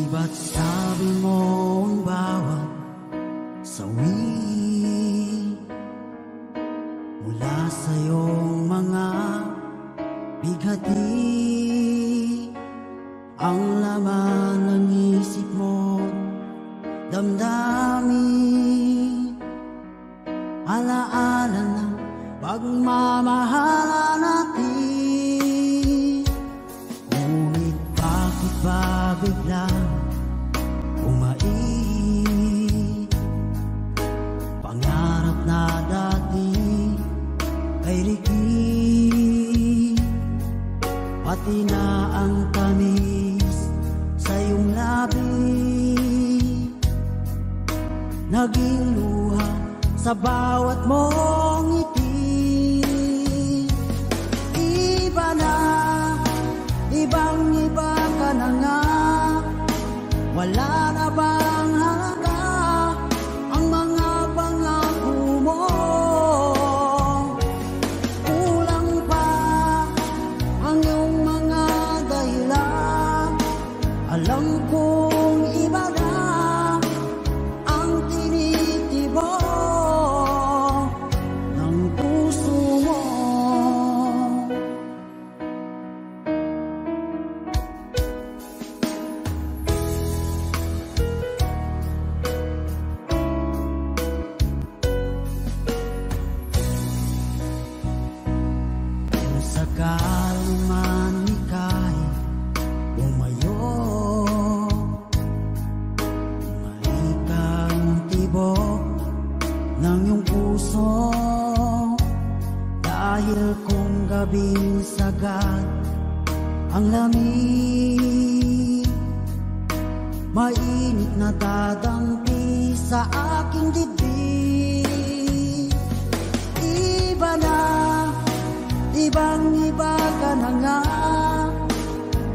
Ba't sabi mo ang bawat sawi mula sa iyong mga bighati ang laman ng isip mo, damdamin, alaala ng pagmamahala natin. Ngunit bakit ba biglang pangarap na dati ay liki, pati na ang tamis sa iyong labi, naging luha sa bawat mong ngiti. Iba na, ibang iba ka na nga, wala na bang halaga ang mga pangako mo? Kulang pa ang iyong mga dahilan. Alam kong iba na ang tinitibok ng puso mo. Kaluman ika'y umayo, malikang tibok ng iyong puso, dahil kung gabing sagad ang lamig, mainit na dadampi sa aking dibdib. Iba na, ibang iba ka na nga,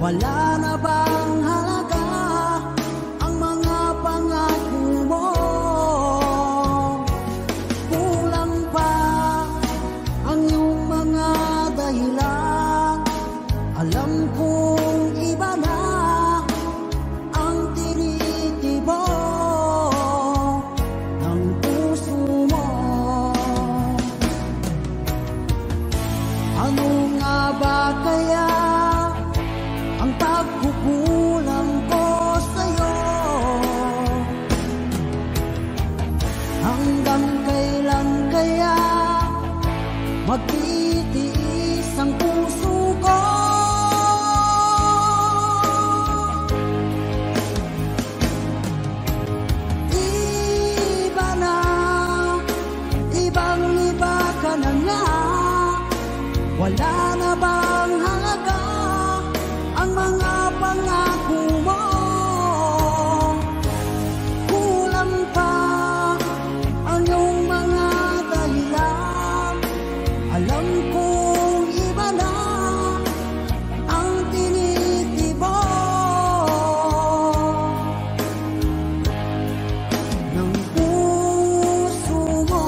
wala na bang halaga ang mga pangako mo? Kulang pa ang iyong mga dahilan. Alam kong iba na ang tinitibok ng puso mo. Ano nga ba kaya ang pagkukulang ko sa'yo? Hanggang kailan kaya magtitiis ang puso ko? Iba na, ibang iba ka na nga, wala na bang halaga ang mga pangako mo? Kulang pa ang iyong mga dahilan. Alam kong iba na ang tinitibok ng puso mo.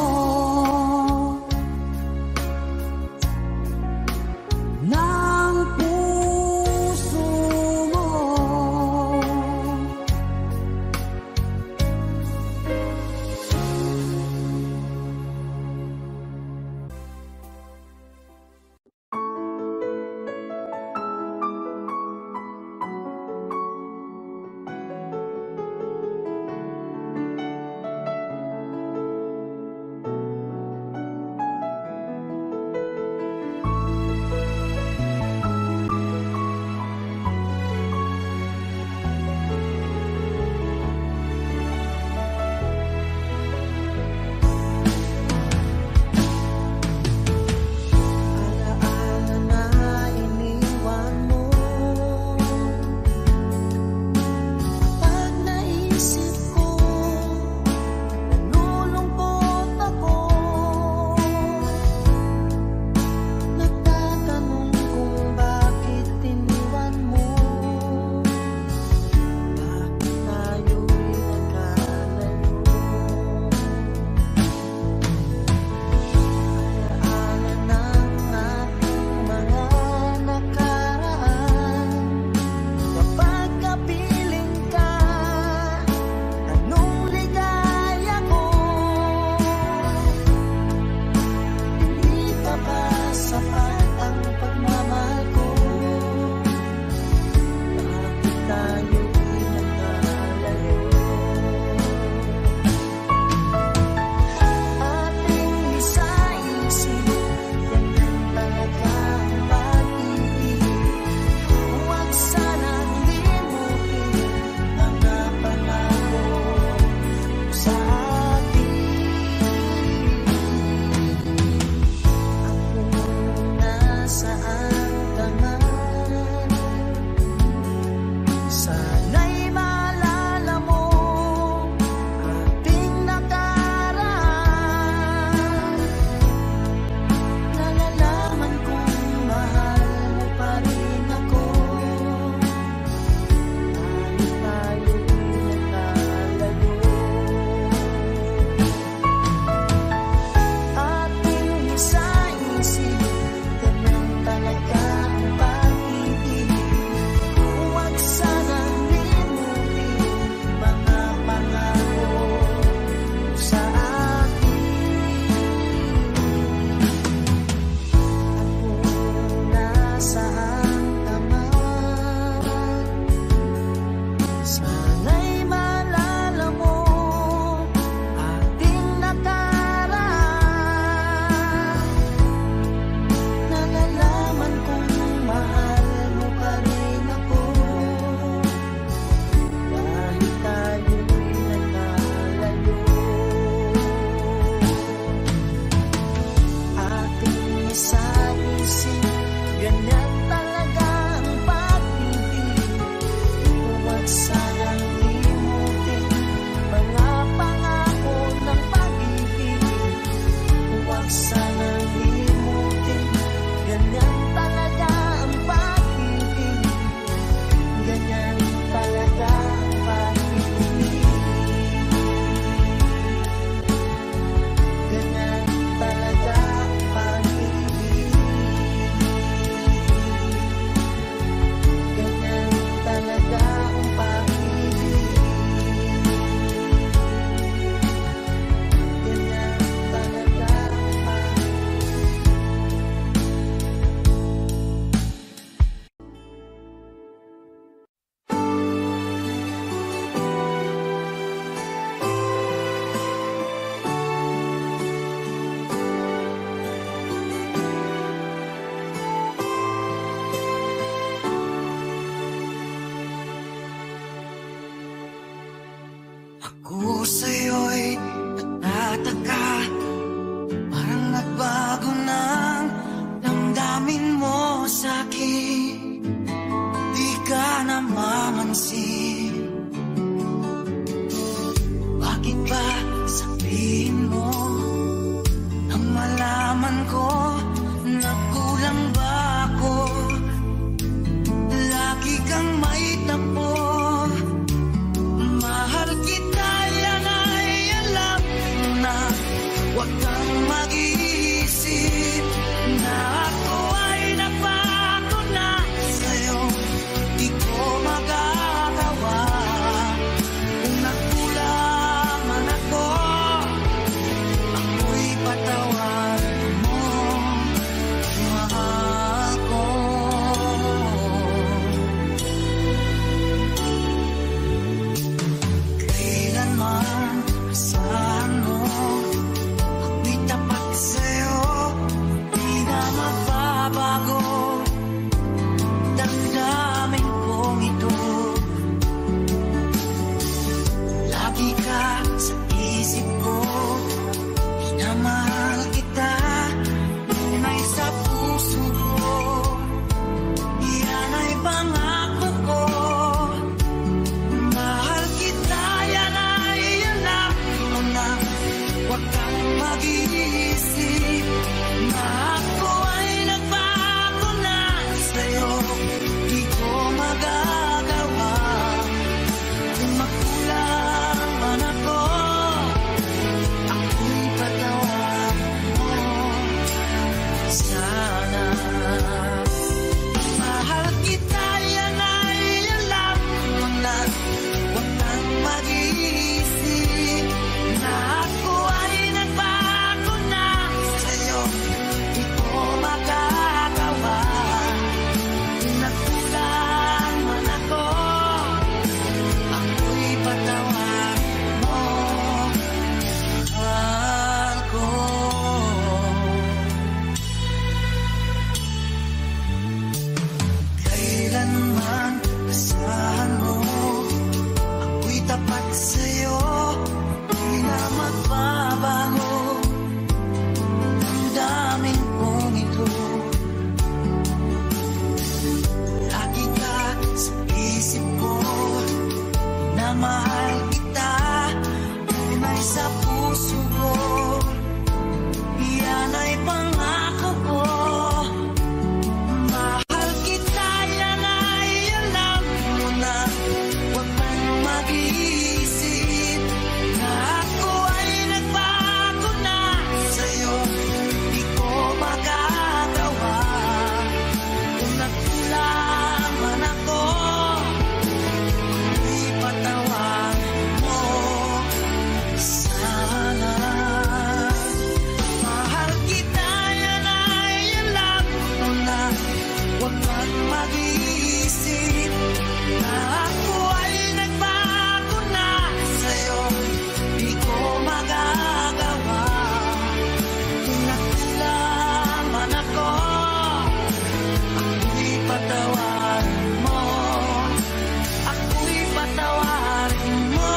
nagtataka, parang nagbago ng damdamin mo sa'kin. Di ka namamansin. Bakit ba sabihin mo nang malaman ko na kulang ba ako? Lagi kang may tapo. Mahal kita, yan ay alam mo na. Huwag kang mag-iisip na ako ay napako na sa'yo. Di ko magagawa kung nagkulang man ako. Ako'y patawarin mo, mahal ko. Kailanman asahan mo, ako'y tapat sa'yo. Di na magbabago damdamin kong ito. Lagi ka sa isip ko, minamahal kita, tunay sa puso ko. Yan ay pangako ko. Mahal kita, yan ay alam mo na. Huwag kang mag-iisip na ako ay nagbago na sa'yo. Di ko magagawa kung magkulang man ako. Ako'y patawarin mo sana. Mahal kita, yan ay alam mo na. Huwag kang mag-iisip na ako ay nagbago na sa'yo. Di ko magagawa kung nagkulang man ako. Ako'y patawarin mo, mahal ko. Kailanman asahan mo, ako'y tapat sa'yo. Di na magbabago damdamin kong ito. Lagi ka sa isip ko, na mahal kita, tunay sa puso ko. Yan ay pangako ko. Mahal kita, yan ay alam mo na. Huwag kang mag-iisip na ako ay nagbago na sa'yo. Di ko magagawa kung nagkulang man ako. Ako'y patawarin mo sana. Mahal kita, yan ay alam mo na. Huwag kang mag-iisip na ako ay nagbago na sa'yo. Di ko magagawa kung nagkulang man ako. Ako'y patawarin mo, ako'y patawarin mo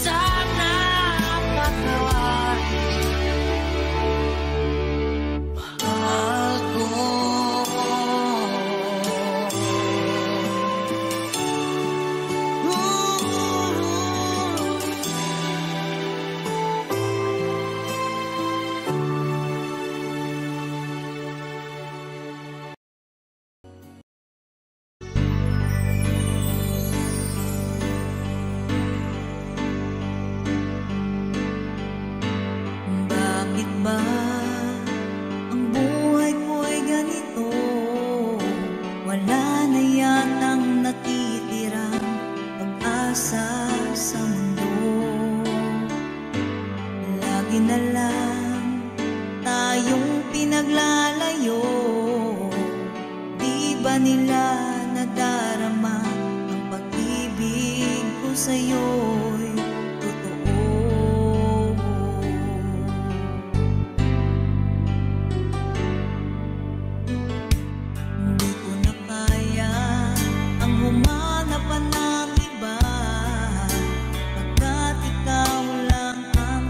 sana. Patawarin mahal ko. Bakit ba ang buhay ko'y ganito? Wala na yatang natitirang pag-asa sa mundo. Lagi na lang tayong pinaglalayo. Di ba nila nadarama ang pag-ibig ko sa'yo'y totoo? Di ko na kaya ang humanap pa ng iba, pagkat ikaw lang ang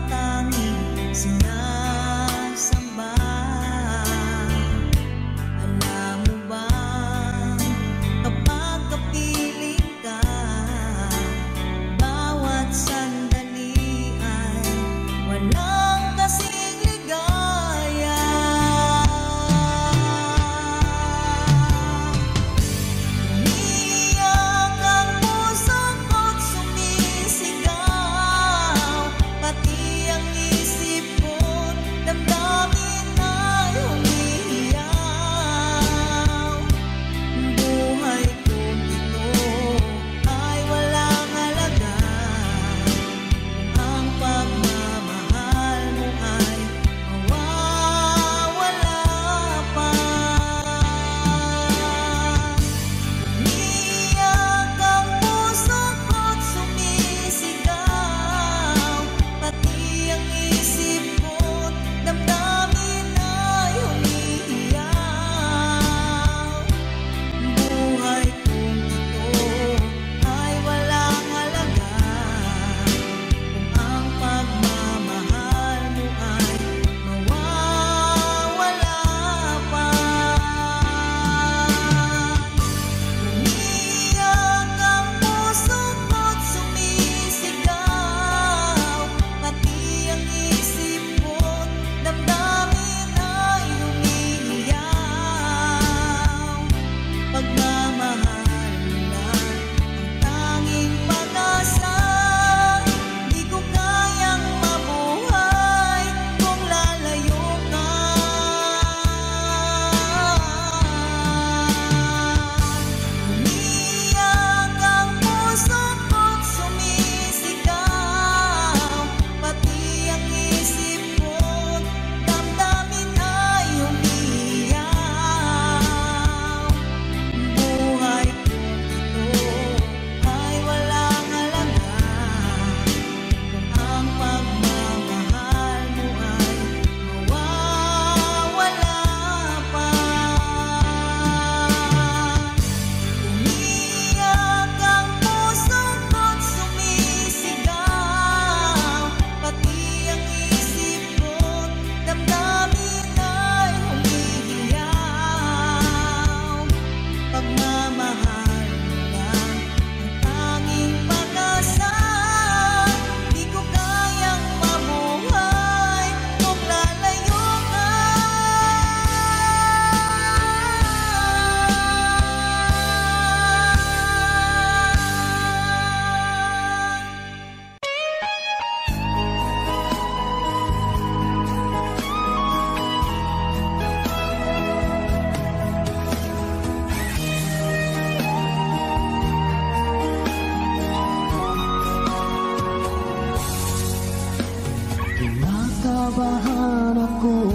Kinakabahan ako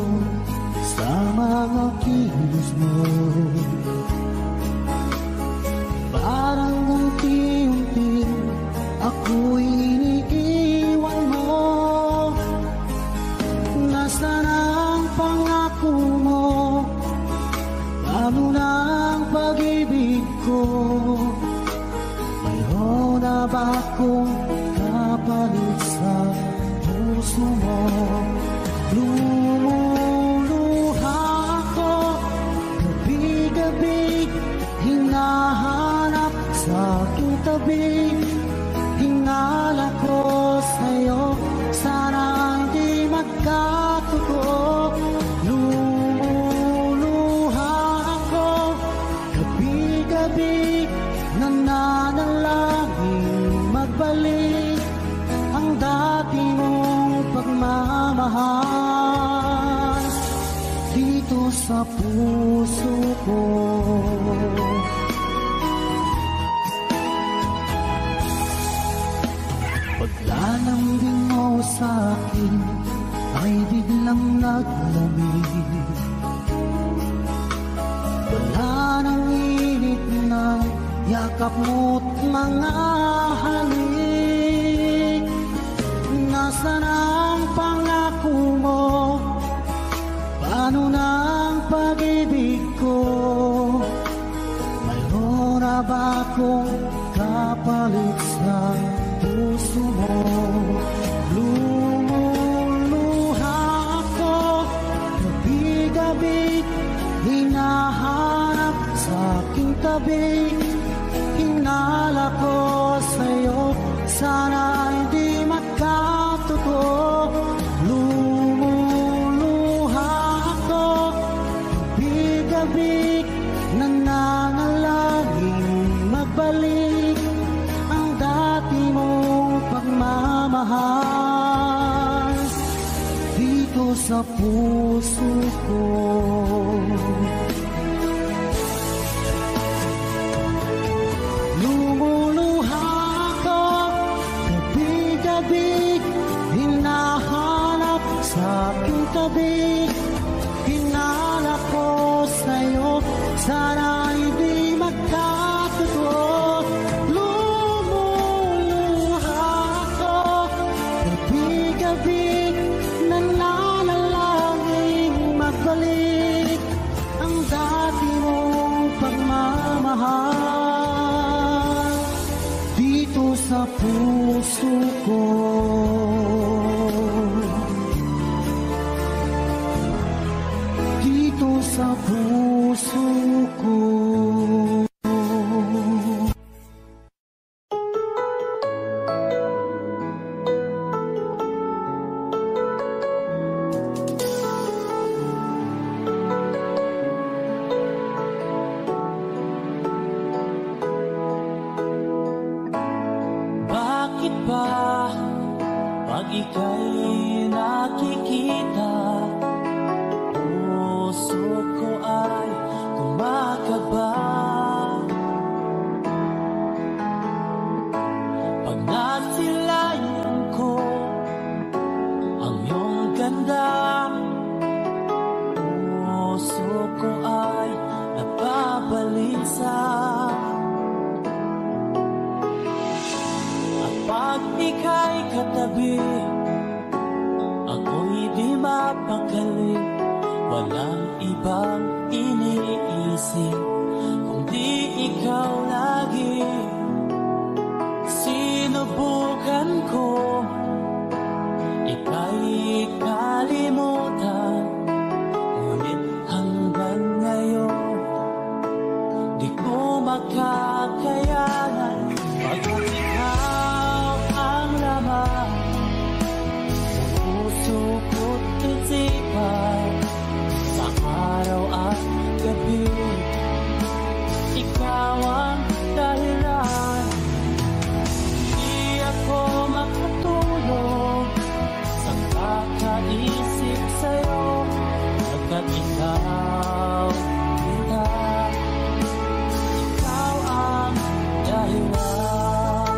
sa mga kilos mo. Parang unti-unti ako'y iniiwan mo. Nasaan ang pangako mo? Paano na ang pag-ibig ko? Mayroon na ba akong kapalit sa puso mo? Lumuluha ako gabi-gabi, hinahanap sa aking tabi. Hinala ko sa'yo, sana hindi magkatotoo. Lumuluha ako gabi-gabi, nananalangin magbalik ang dati mong pagmamahal dito sa puso ko. Paglalambing mo sa'kin ay biglang naglamig. Wala nang init na yakap mo't mga halik. Nasaan ang pangako mo? Paano na ang pag-ibig ko? Mayroon na ba akong kapalit sa puso mo? Lumuluha ako gabi-gabi, hinahanap sa aking tabi. Hinala ko sa'yo, sana hindi magkatotoo. Lumuluha ako gabi-gabi, nananalangin magbalik ang dati mong pagmamahal dito sa puso ko. Lumuluha ako gabi-gabi, hinahanap sa aking tabi. Hinala ko sa'yo, sana hindi magkatotoo. Lumuluha ako gabi-gabi, nananalangin magbalik ang dati mong pagmamahal dito sa puso ko. Dito sa puso ko. Bakit ba pag ika'y nakikita, puso ko ay kumakaba? Pag nasilayan ko ang iyong ganda, puso ko ay nababalisa. At pag ika'y katabi, ako'y di mapakali. Walang ibang iniisip kundi ikaw lagi. Sinubukan ko ika'y kalimutan, ngunit hanggang ngayon di ko makakayanan. Pagkat ikaw ang laman ng puso ko't isipan, sa araw at gabi, ikaw ang dahilan. Di ako makatulog sa kakaisip sa'yo, pagkat ikaw ang dahilan.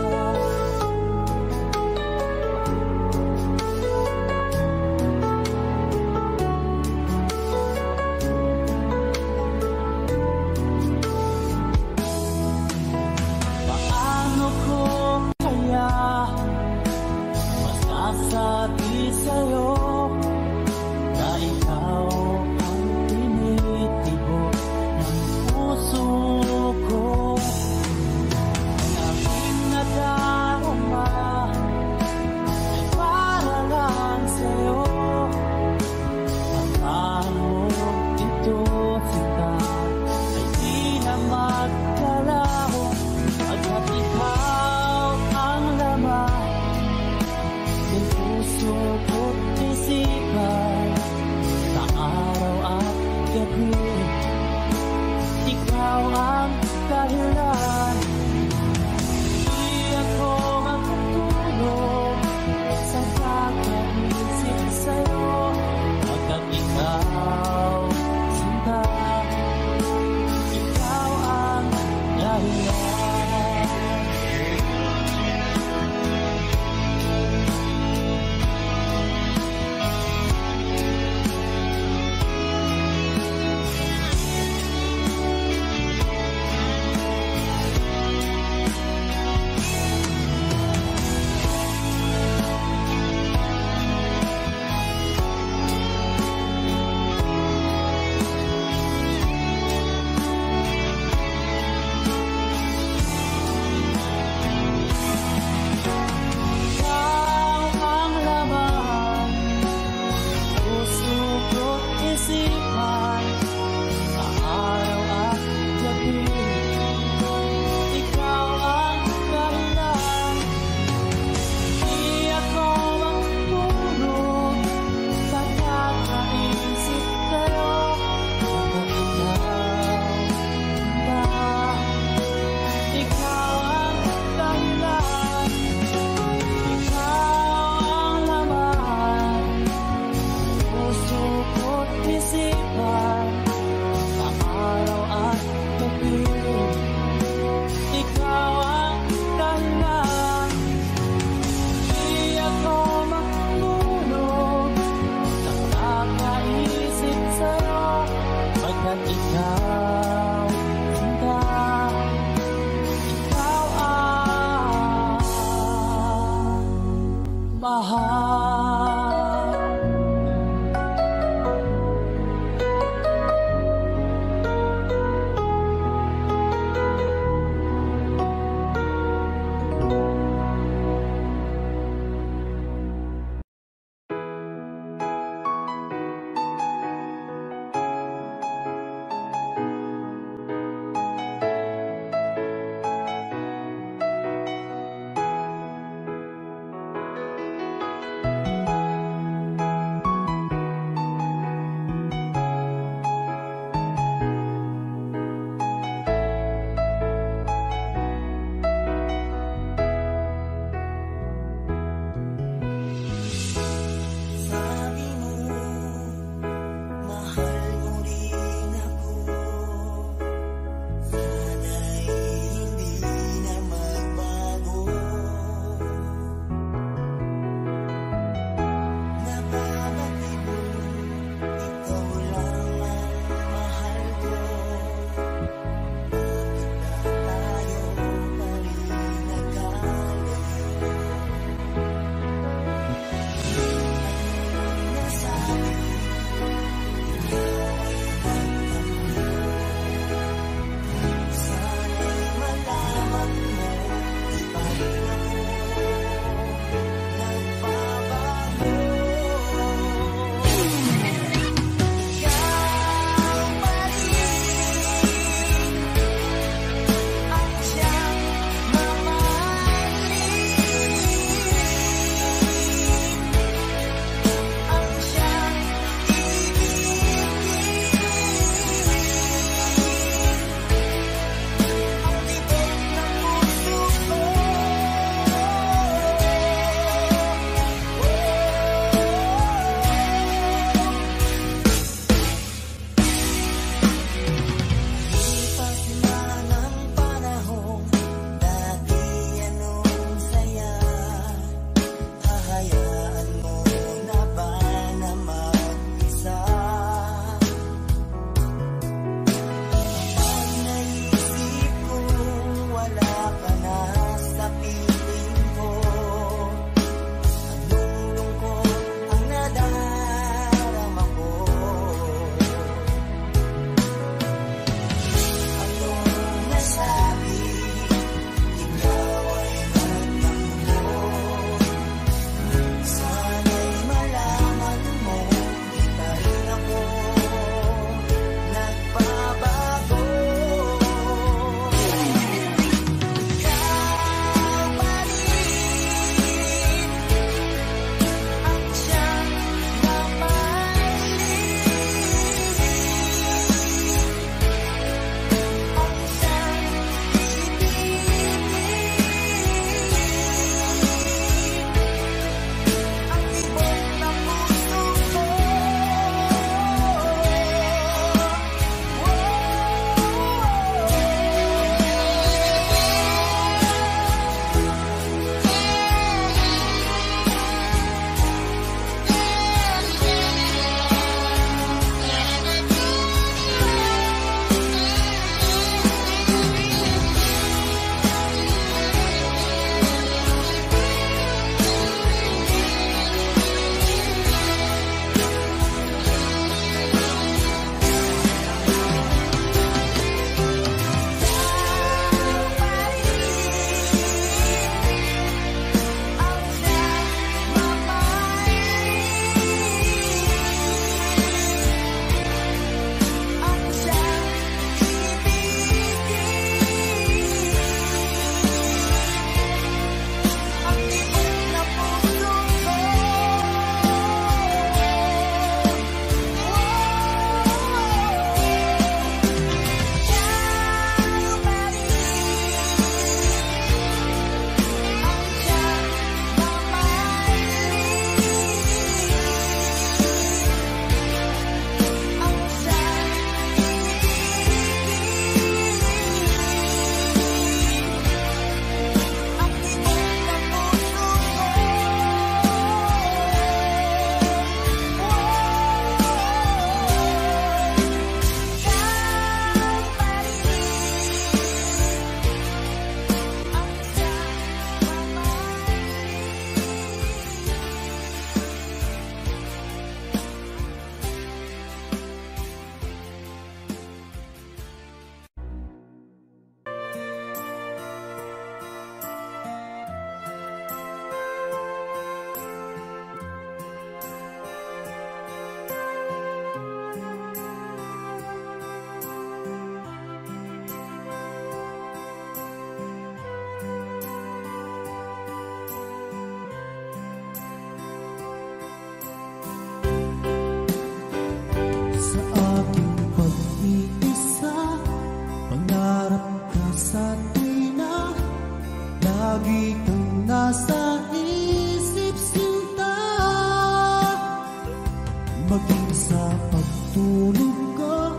Maging sa pagtulog ko,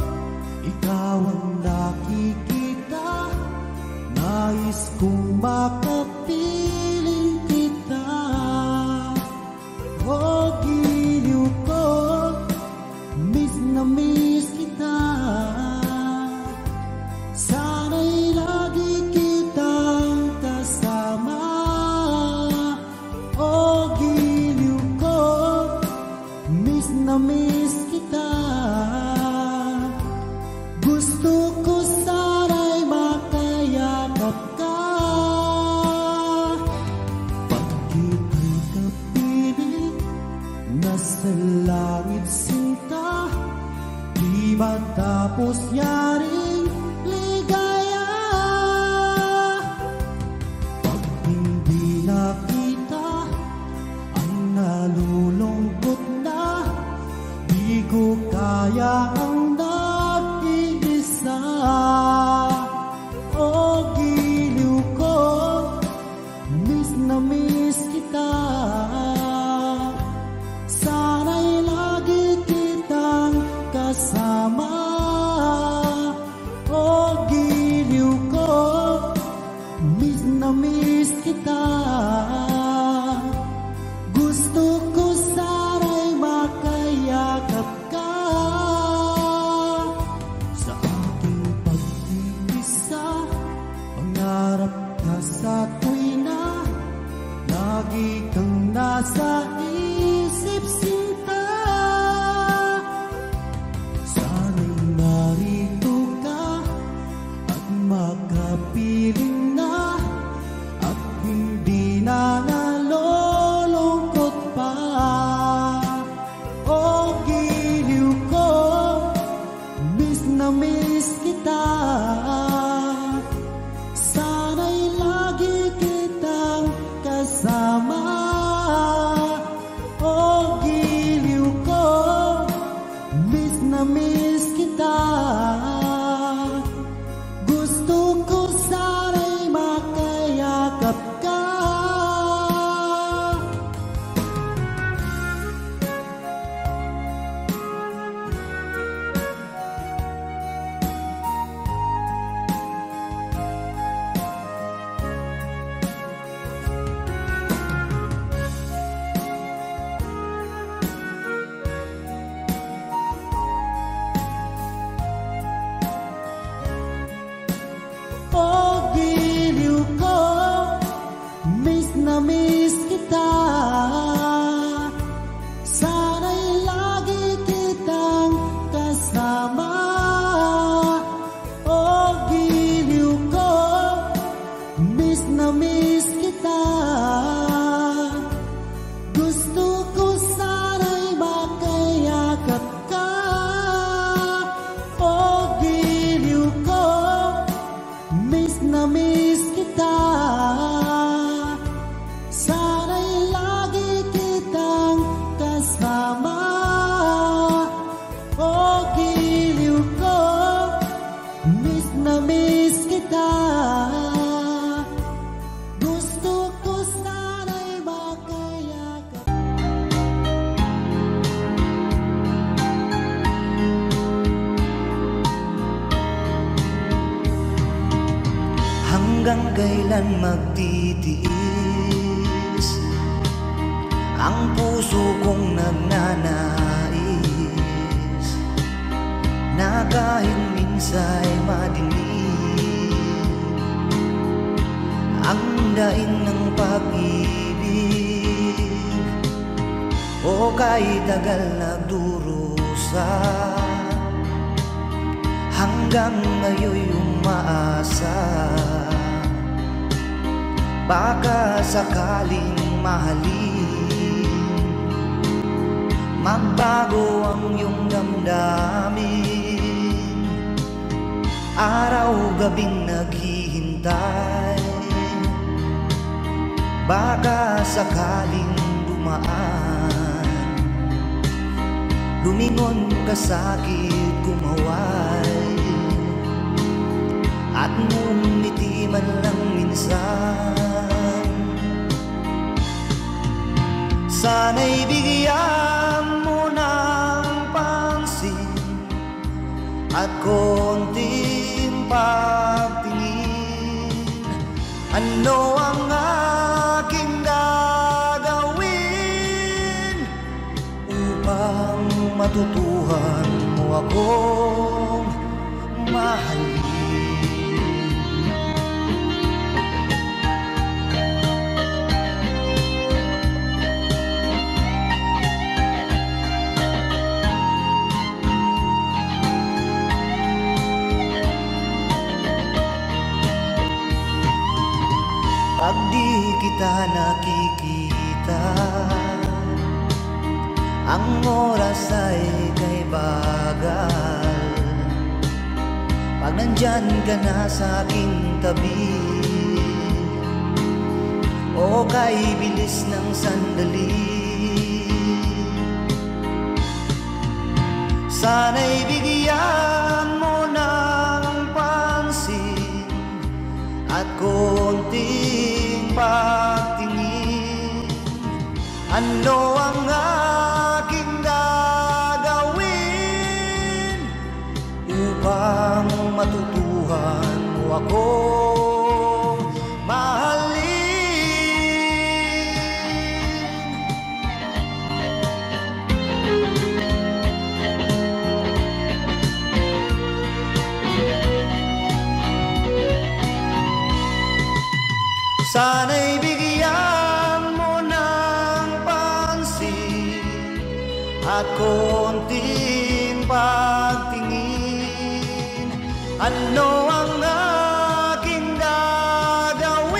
ikaw ang nakikita. Nais kong makapiling kita. O giliw ko, miss na miss kita. Sana'y lagi kitang kasama. O giliw ko, miss na miss kita. Gusto ko sana'y makayakap ka. Pag-ibig kapiling, nasa langit sinta. Di matapos yaring ligaya. Pag hindi nakita, ang nalulungkot na. Di ko kaya ang nag-iisa. O giliw ko, miss na miss kita. Sana'y lagi kitang kasama. O giliw ko, miss na miss kita. Gusto ko sana'y makayakap ka. Sa aking pag-iisa, pangarap ka sa tuwina. Lagi kang nasa isip sinta. Sana'y narito ka at makapiling na. At hindi na nalulungkot pa. O giliw ko, miss na miss kita. Sana'y lagi kitang kasama. O giliw ko, miss na miss kita. Gusto ko sana'y makayakap ka. O giliw ko, miss na miss kita. Sana'y lagi kitang kasama. O giliw ko, miss na miss kita. Gusto ko sana'y makayakap ka. O giliw ko, miss na miss kita. Sana'y lagi kitang kasama. O giliw ko, miss na miss kita. Gusto ko sana'y makayakap. Hanggang kailan magtitiis ang puso kong nagnanais na kahit minsa'y madilim ang daing ng pag-ibig. O kahit tagal nagdurusa, hanggang ngayon'y umaasa. Baka sakaling mahalin, magbago ang iyong damdamin. Araw-gabing naghihintay, baka sakaling dumaan. Lumingon ka sa'kin, kumaway, at ngumiti man lang minsan. Sana'y bigyan mo ng konting pagtingin. Ano ang aking gagawin upang matutuhan mo akong mahalin? Pag di kita nakikita, ang oras ay kay bagal. Pag nandyan ka na sa aking tabi, o kay bilis ng sandali, sana'y bigyan mo ng pansin at konting pagtingin. Ano ang aking gagawin upang matutuhan mo akong mahalin? Sana'y bigyan mo ng pansin at konting pagtingin. Ano ang aking gagawin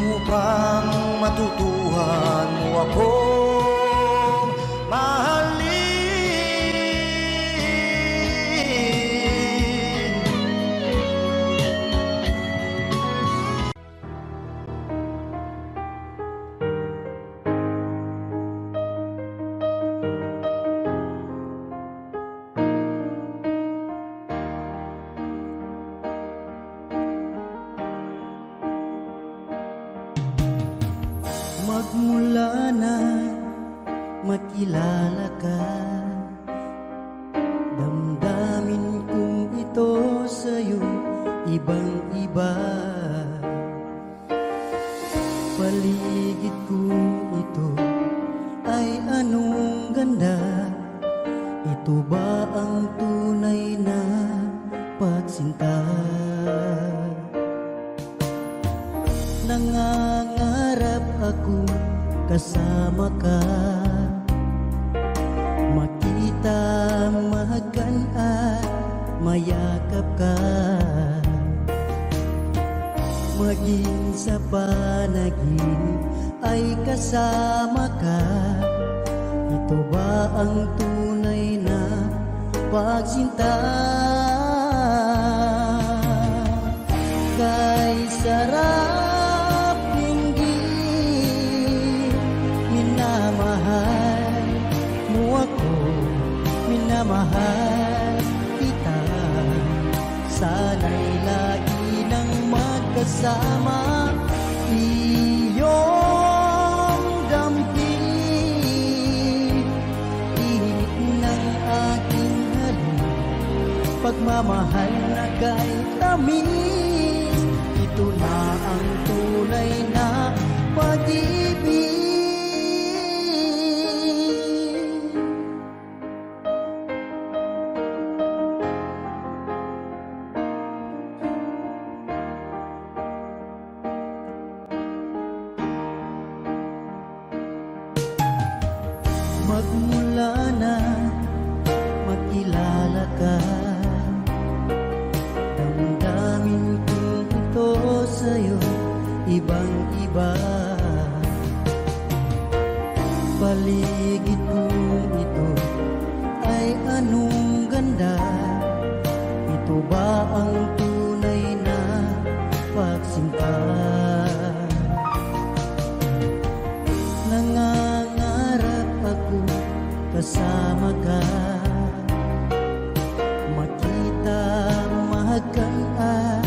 upang matutuhan mo akong mahalin? Magmula na makilala ka, damdamin kong ito sa'yo ibang-iba. Paligid kong ito ay anong ganda. Ito ba ang tunay na pagsinta? Nangangarap ako kasama ka, makita, mahagan at mayakap ka, maging sa panaginip ay kasama ka. Ito ba ang tunay na pagsinta? Kay sarap minamahal mo ako, minamahal kita. Sana'y lagi nang magkasama, iyong damping, init ng aking halin, pagmamahal na kay tamis. Ito na ang tunay na pag-ibig. Magmula na makilala ka, damdamin kong ito sa'yo ibang-iba. Paligid kong ito ay anong ganda. Ito ba ang tunay na pagsinta? Nangangarap ako kasama ka, makita, mahagan at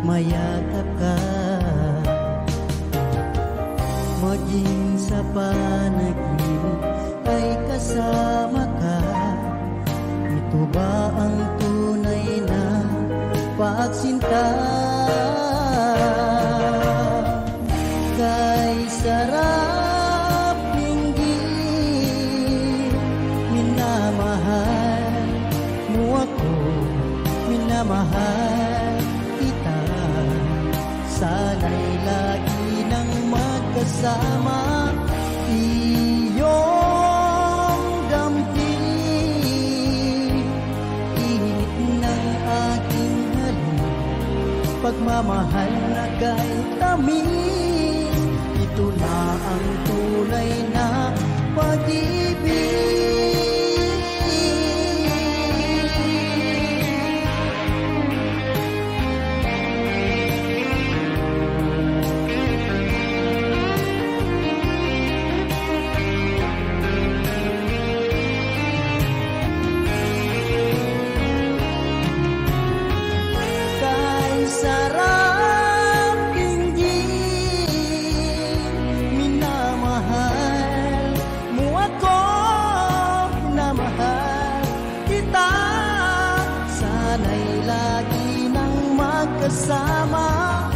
mayakap ka, maging sa panaginip ay kasama ka. Ito ba minamahal mo ako, minamahal kita. Sana'y lagi nang magkasama, iyong damping, init ng aking halik, pagmamahal na kay tamis. Ito na ang tunay na pag-ibig. Kasama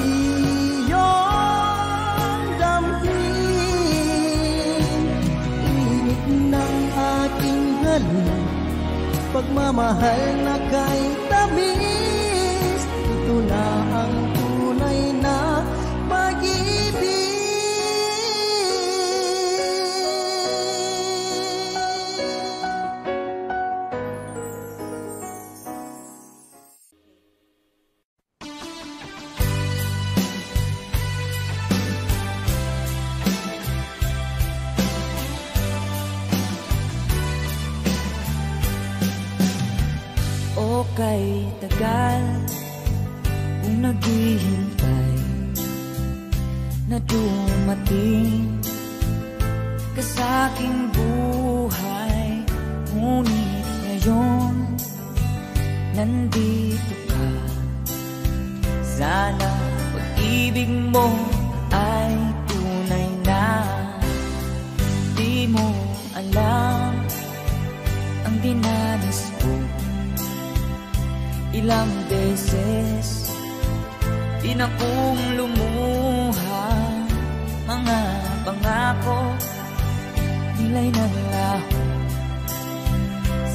iyong damping, init ng aking halik, pagmamahal na kay tamis. Ito na ang tunay na pag-ibig. Kay tagal kung naghihintay na dumating ka sa aking buhay, ngunit ngayon nandito ka. Sana pag-ibig mo ay tunay na. Di mo alam ang dinanas ko. Ilang beses din akong lumuha, mga pangako nila'y naglaho.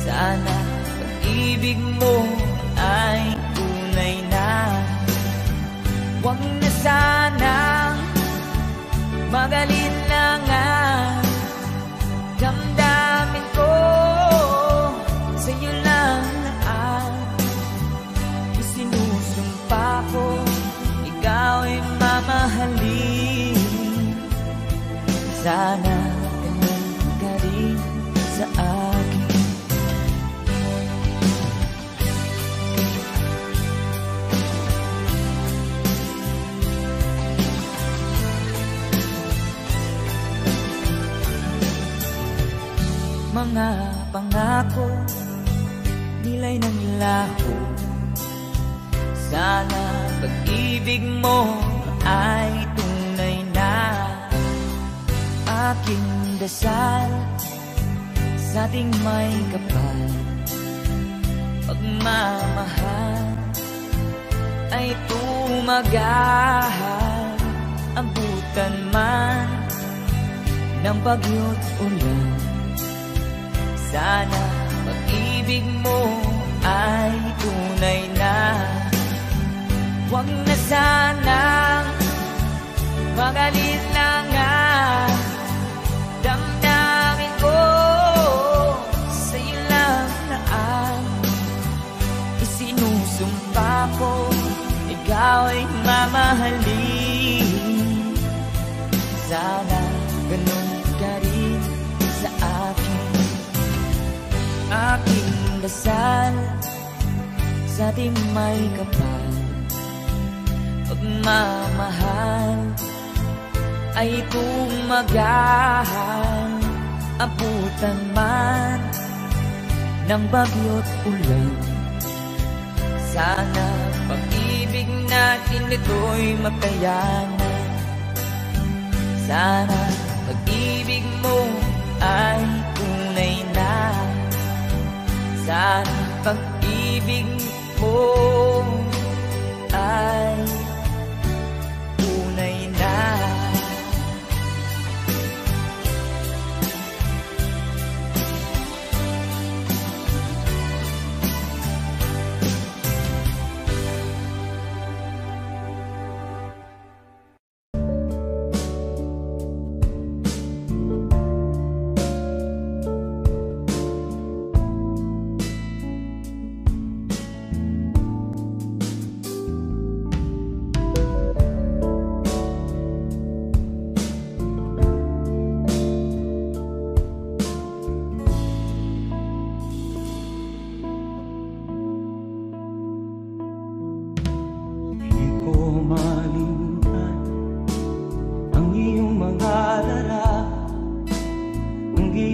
Sana pag-ibig mo ay tunay na. Huwag na sanang magalinlangan, damdamin ko sa'yo lang ko, ikaw ay mamahalin. Sana ganun ka rin sa akin. Mga pangako nila'y nanglaho. Sana pag-ibig mo ay tunay na. Aking dasal sa ating may kapal, pagmamahal ay tumagahal. Abutan man ng bagyo't ulan, sana pag-ibig mo ay tunay na. Huwag na sanang magalinlangan, damdamin ko sa'yo lang naan. Isinusumpa ko, ikaw ay mamahalin. Sana ganun ka rin sa akin. Aking dasal sa ating may kapal, pagmamahal ay tumagahal. Abutan man ng bagyo't ulan, sana pag-ibig natin ito'y makayanan. Sana pag-ibig mo ay tunay na. Sana pag-ibig mo ay tunay na.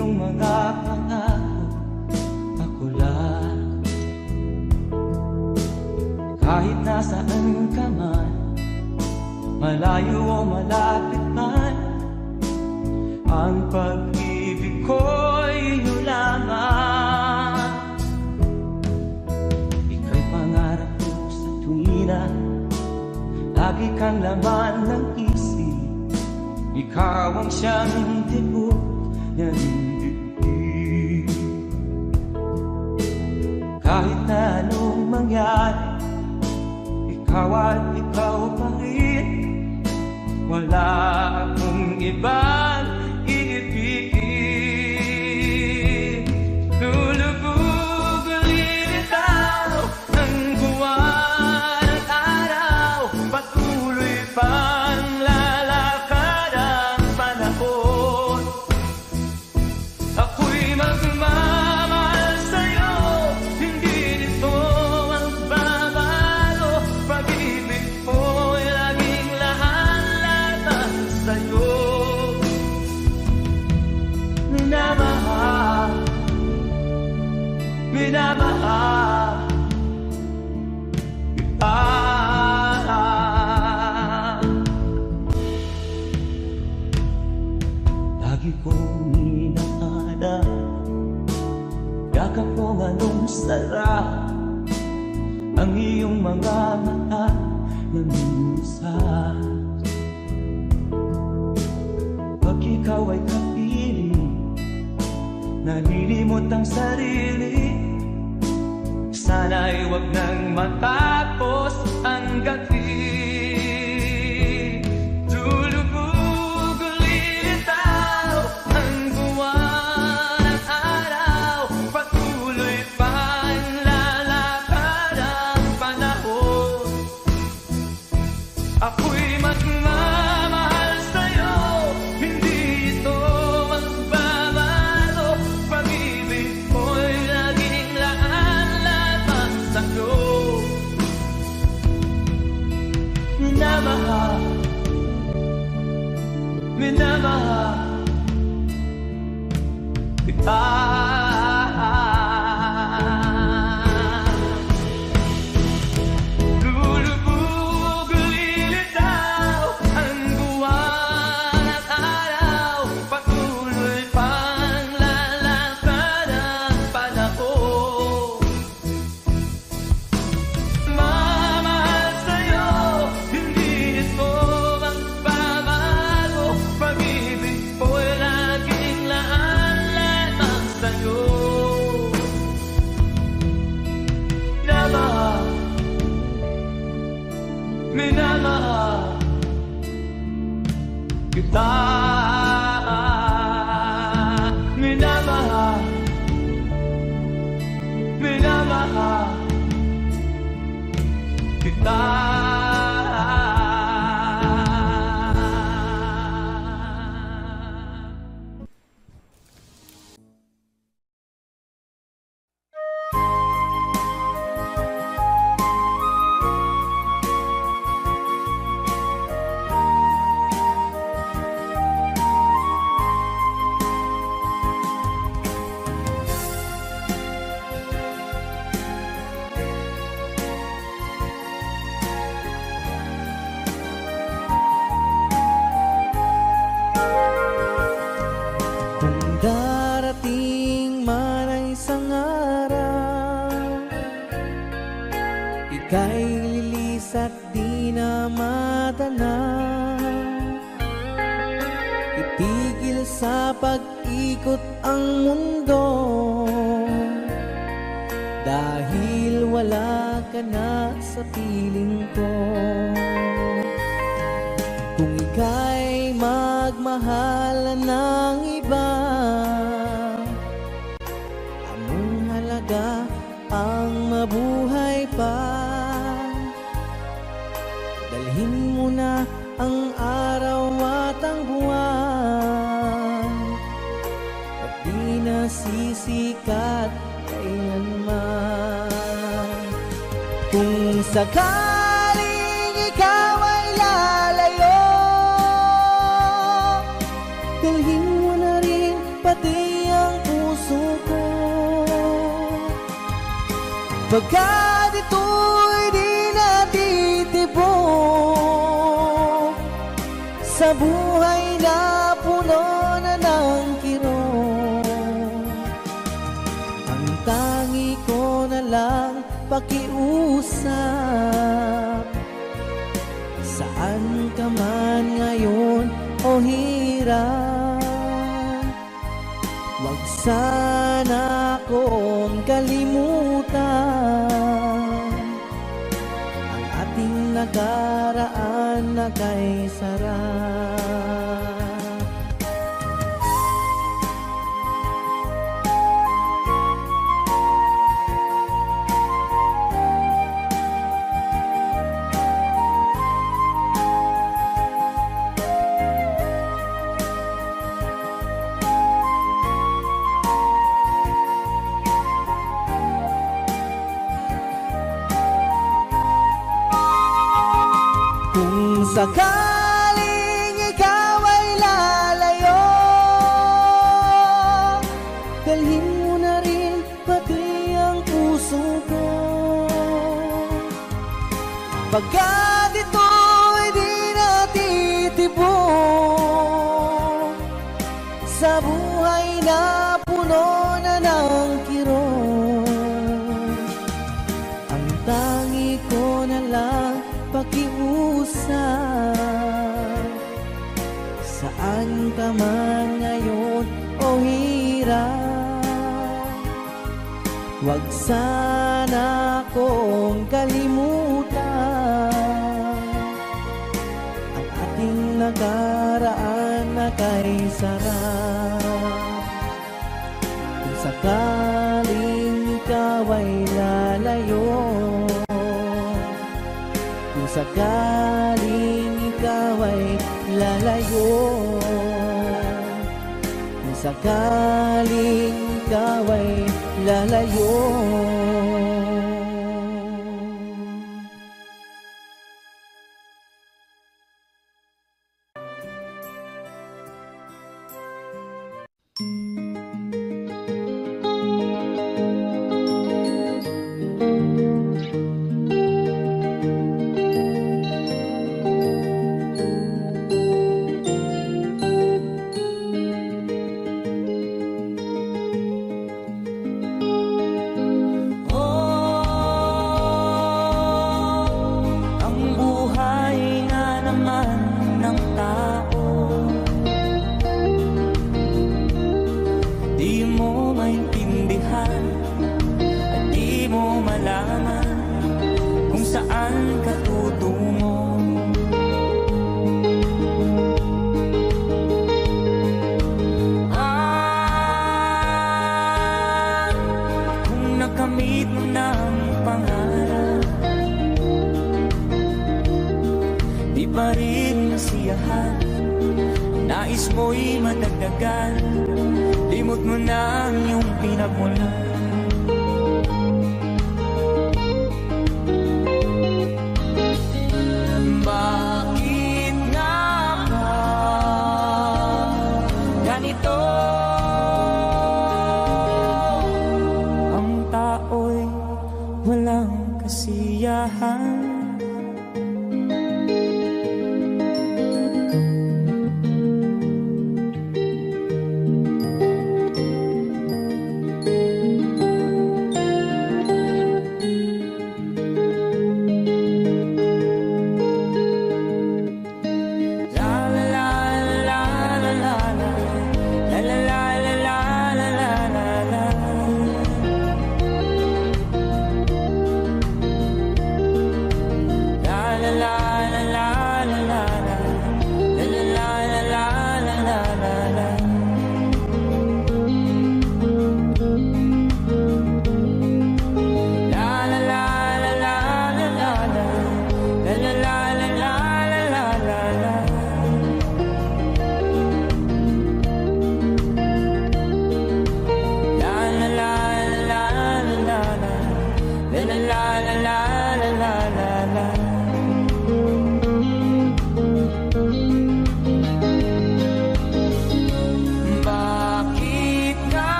iyong mga pangako, ako lang. Kahit nasaan ka man, malayo o malapit man, ang pag-ibig ko'y iyo lamang. Ika'y pangarap ko sa tuwina, lagi kang laman ng isip. Ikaw ang siyang tibok ng dibdib. Kahit na anong mangyari, ikaw at ikaw pa rin. Wala akong ibang iibigin. Lulubog lilitaw ang buwan at araw, patuloy pang lalakad ang panahon. Ako'y magmamahal sa'yo, hindi nito magbabago. Pag-ibig ko'y laging lahat-lahat sa'yo. Minamahal, minamahal kita. Lagi kong inahanap, yakap kong anong sarap, ang iyong mga mata na minsan. Pag ikaw ay kapiling, nalilimot ang sarili. Sana'y wag nang matapos ang gabi. Lulubog lilitaw ang buwan at araw, patuloy pang lalakad ang panahon. Ako'y magmamahal sa'yo, hindi ito magbabago. Pag-ibig ko'y laging laan-laman sa'yo. Minamahal, minamahal kita. Lulubog lilitaw ang buwan at araw, patuloy pang lalakad ang panahon. Mamahal sa'yo, hindi ito magbabago. Pag-ibig ko'y laging laan-laang sa'yo. Minamahal, minamahal kita. Minamahal, minamahal kita. Kung darating man ang isang araw, ika'y lilis at di na matanaw. Itigil sa pag-ikot ang mundo, dahil wala ka na sa piling ko. Kung ika'y magmahal ng iba, anong halaga ang mabuhay pa? Dalhin mo na ang araw at ang buwan, at di na sisikat kailanman. Kung sakaling ikaw ay lalayo, dalhin mo na rin pati puso ko. Pagkat ito'y di natitibok sa buhay na puno na ng kirot, ang tangi ko na lang pakiusap. Saan ka man ngayon o hirap, wag sana akong kalimutan ang ating nakaraan na kay sarap. Kung sakaling ikaw ay lalayo, dalhin mo na rin pati ang puso ko. Pagkat ito'y di natitibok sa buhay na puno na ng kirot, ang tangi ko na lang pakiusap. Saan ka man ngayon o hirap, wag sana akong kalimutan ang ating nakaraan na kay sarap. Kung sakaling ikaw ay lalayo, kung sakaling ikaw ay lalayo, kung sakaling ikaw ay lalayo, nais mo'y madagdagan, limot mo na ang iyong pinagmulan. Bakit nga ba ganito? Ang tao'y walang kasiyahan.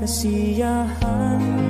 kasiyahan.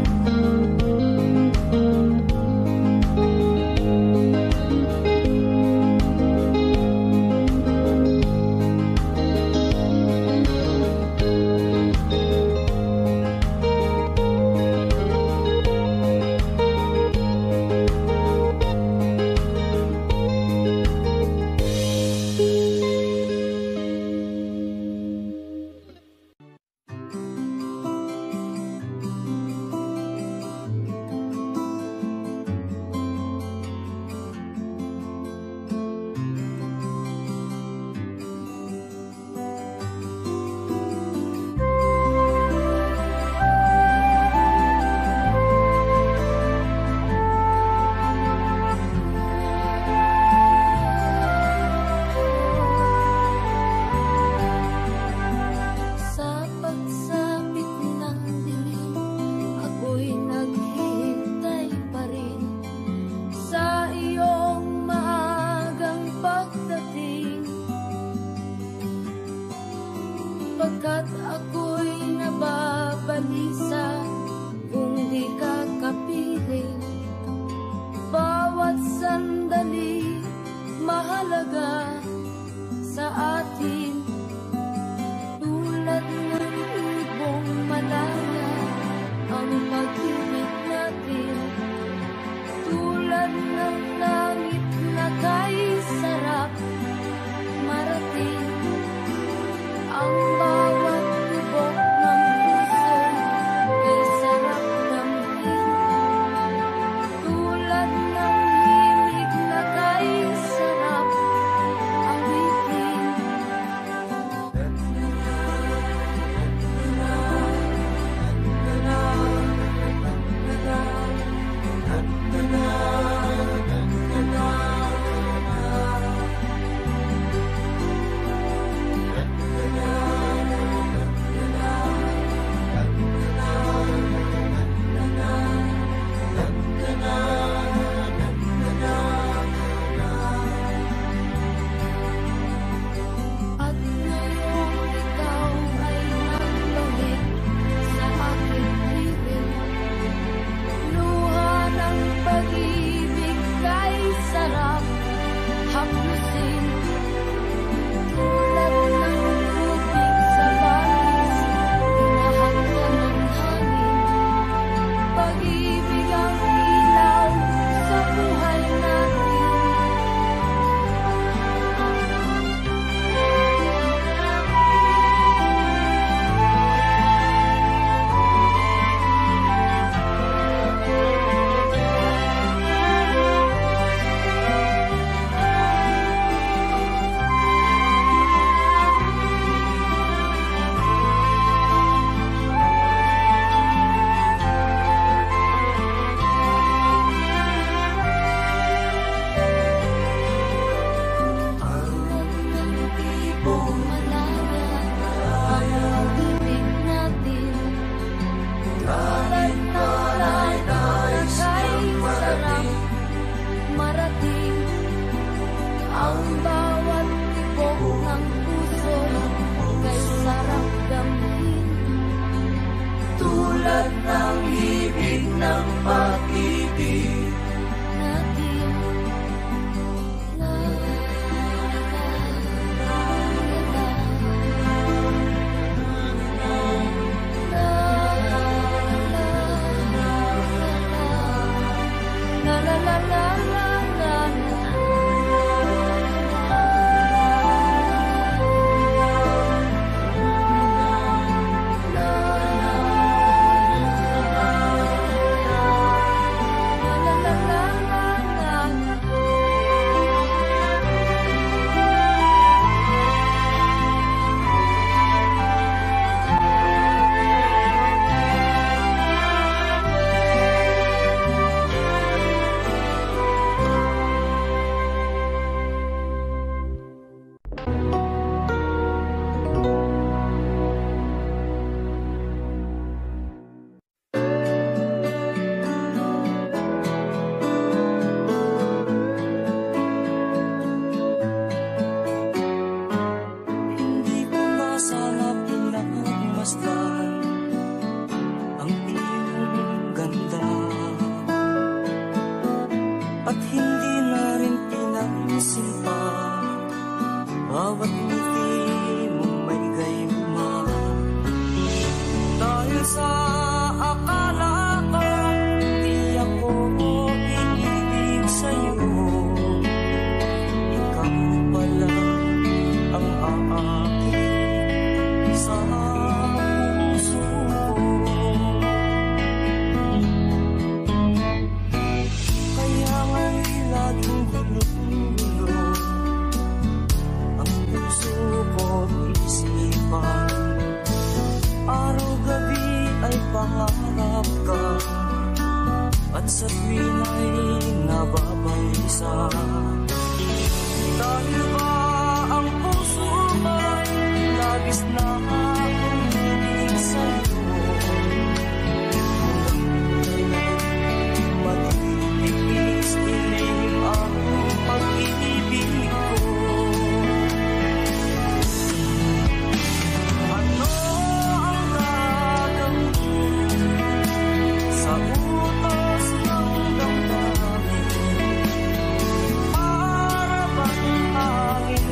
pinansin pa. Bawat ngiti mong may gayuma. Dahil sa akala ko, di ako iibig sa'yo. Ikaw pala ang aakit sa puso ko. Kaya nga'y laging gulo-gulo ang puso ko't isipan. Araw-gabi ay pangarap ka, at sa tuwin ay nababalisa. Dahil ba ang puso ko'y labis na umiibig sa'yo? Matitiis dilim ang pag-ibig ko. Ano ang gagawin sa utos ng damdamin? Para bang hangin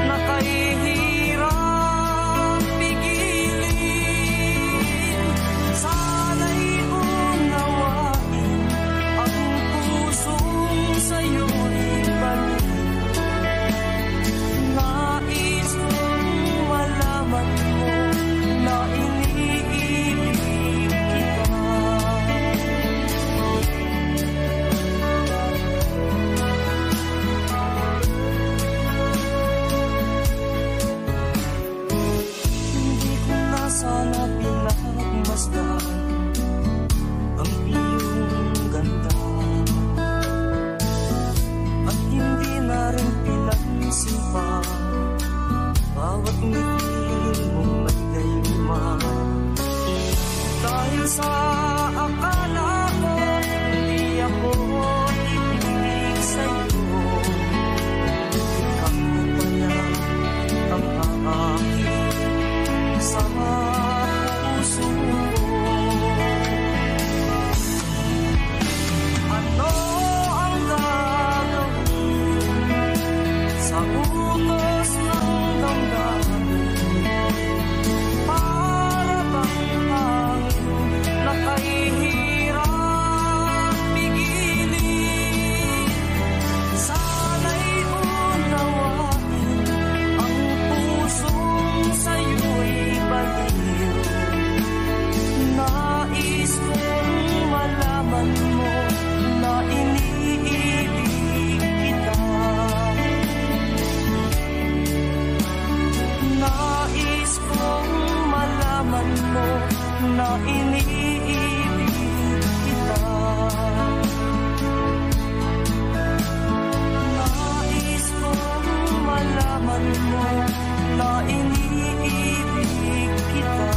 na kahihirap pigilin? Sana'y unawain ang pusong sa'yo'y balik. Nais kong malaman mo na iniibig kita. Hindi ko na sana pinagmasdan ang iyong ganda, at hindi na rin pinansin pa bawat ngiti mong may gayuma. Dahil sa akala ko, hindi ako ibig sa'yo. Ikaw pala ang aakit sa puso ko. Ano ang gagawin sa utos ng damdamin? Para bang hangin na kahihirap pigilin? Sana'y unawain ang pusong sa'yo'y baliw. Nais kong malaman mo na iniibig kita. Nais kong malaman mo na iniibig kita. Nais kong malaman mo na iniibig kita.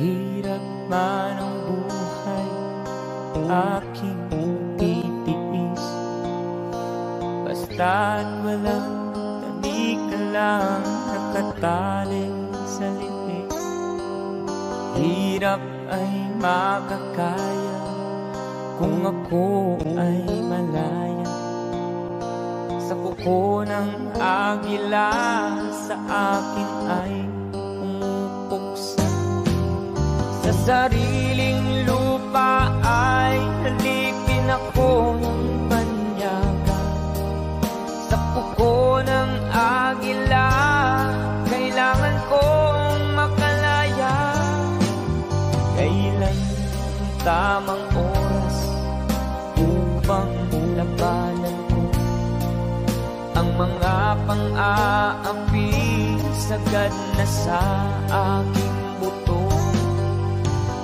Mahirap man ang buhay, aking titiis. Basta't walang tanik ka lang nakatali sa liig. Hirap ay makakaya kung ako ay malaya. Sa kuko ng agila sa akin ay umupuksa. Sa sariling lupa ay halipin ako ng banyaga. Sa kuko ng agila kailangan kong makalaya. Kailan ang tamang oras upang labanan ko ang mga pang-aapi sagad na sa aking buto.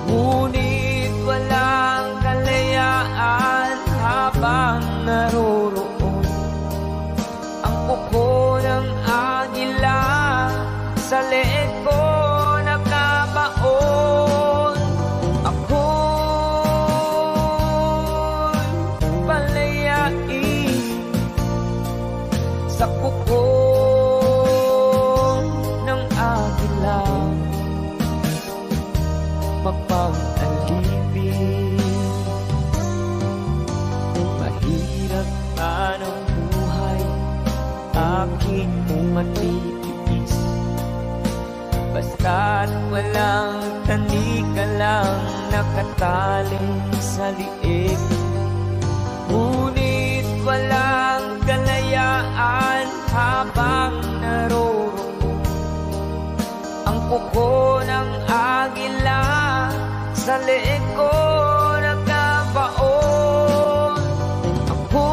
Ngunit walang kalayaan habang naroroon ang kuko ng agila sa leeg ko nakabaon. Ako'y palayain sa kuko ng agila, mapang-alipin. Mahirap man ang buhay, aking matitiis. Basta't walang tanik ka lang nakatali sa liig. Ngunit walang kalayaan habang naroroon ang kuko ng agila sa leeg ko nakabaon. Ako'y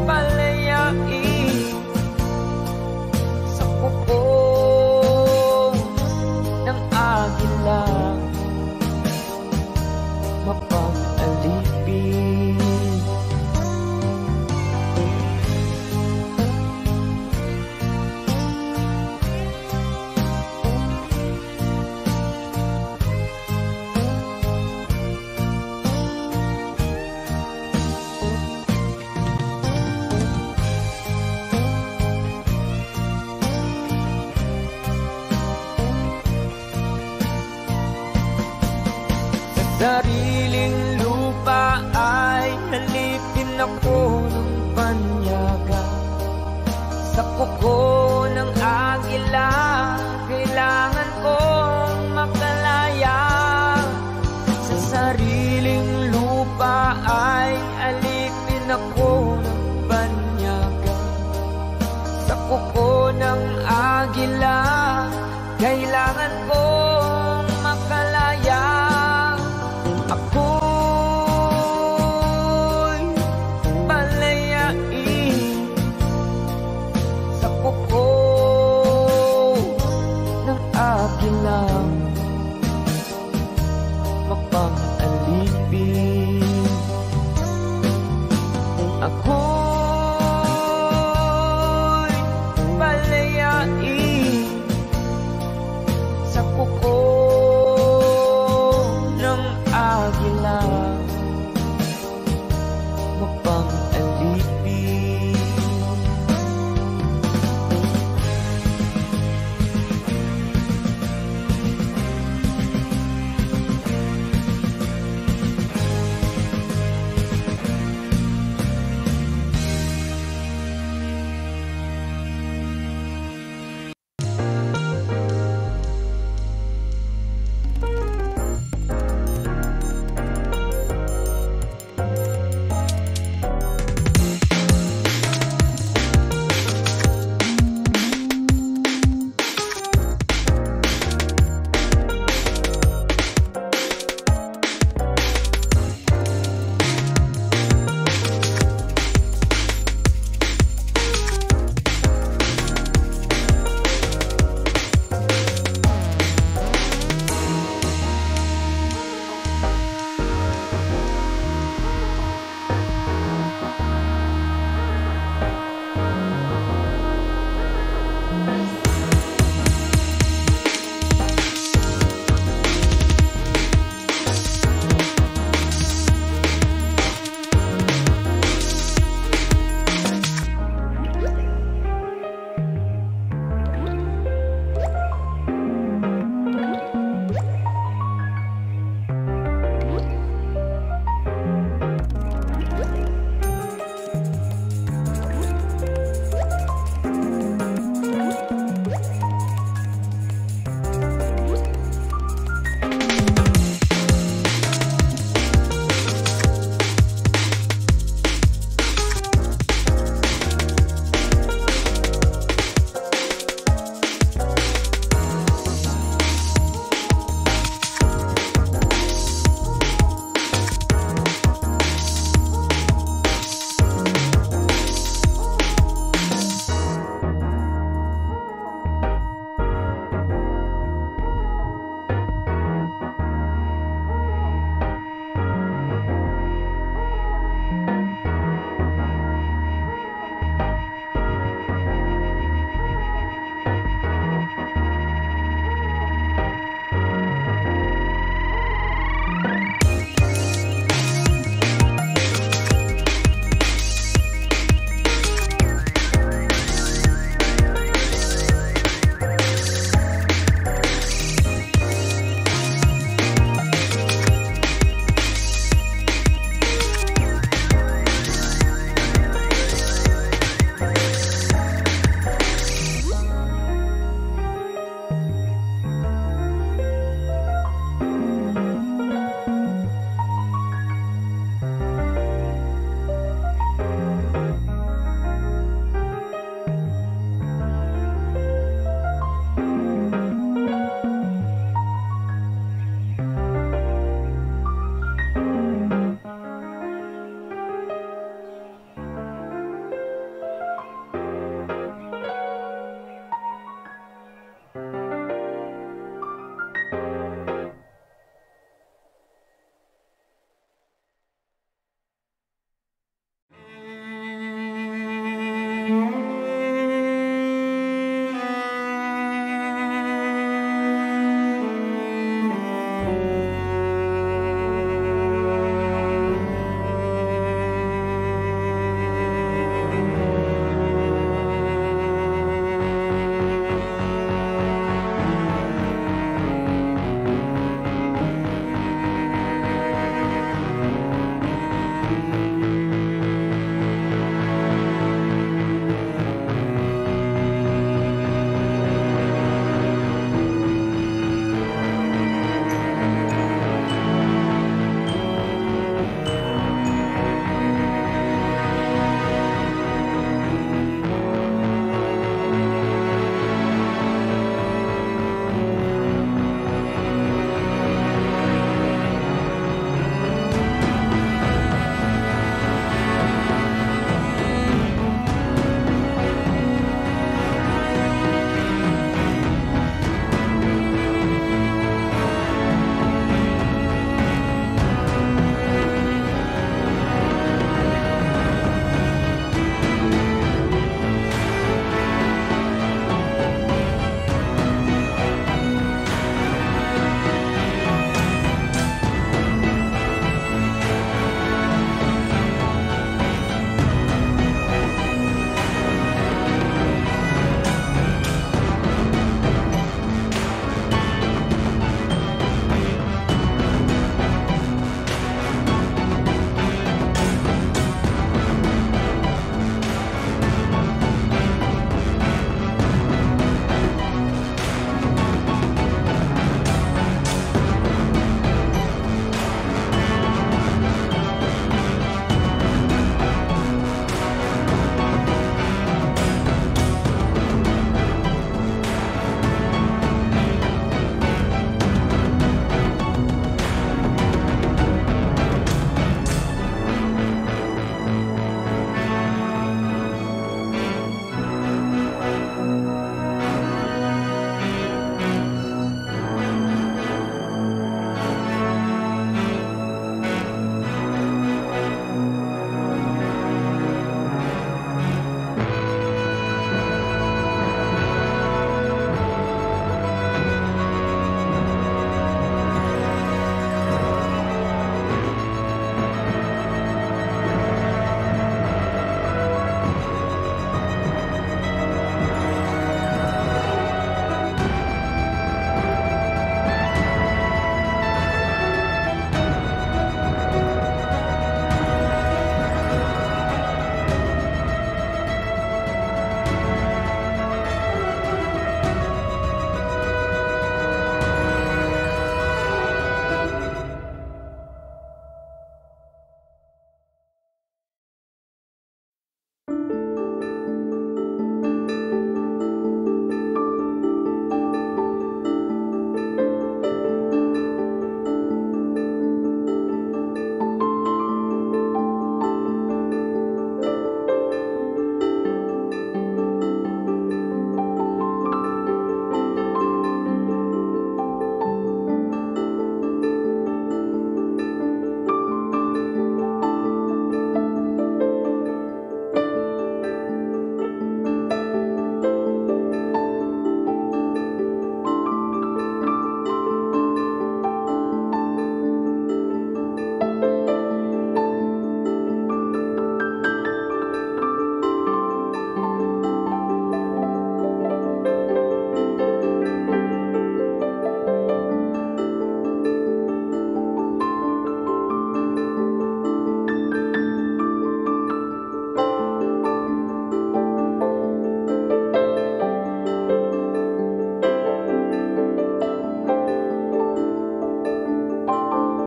palayain sa kuko ng agila, mapang-alipin. Sariling lupa ay halipin ako ng banyaga. Sa kuko ng agila kailangan kong makalaya. Sa sariling lupa ay alipin ako ng banyaga. Sa kuko ng agila kailangan kong